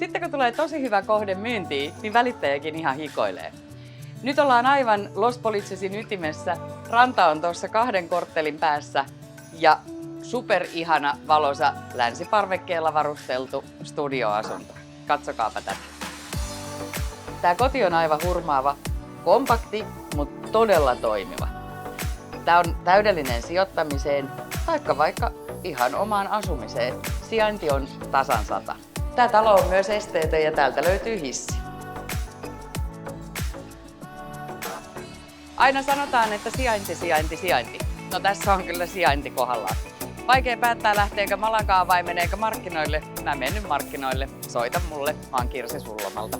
Sitten kun tulee tosi hyvä kohde myyntiin, niin välittäjäkin ihan hikoilee. Nyt ollaan aivan Los Policesin ytimessä. Ranta on tuossa 2 korttelin päässä ja superihana valoisa länsiparvekkeella varusteltu studioasunto. Katsokaapa tätä. Tää koti on aivan hurmaava, kompakti, mutta todella toimiva. Tää on täydellinen sijoittamiseen, taikka vaikka ihan omaan asumiseen. Sijainti on tasan 100. Tää talo on myös esteetön ja täältä löytyy hissi. Aina sanotaan, että sijainti. No tässä on kyllä sijainti kohdallaan. Vaikea päättää lähteekö Malagaan vai meneekö markkinoille. Mä menen nyt markkinoille. Soita mulle, mä oon Kirsi Sullomalta.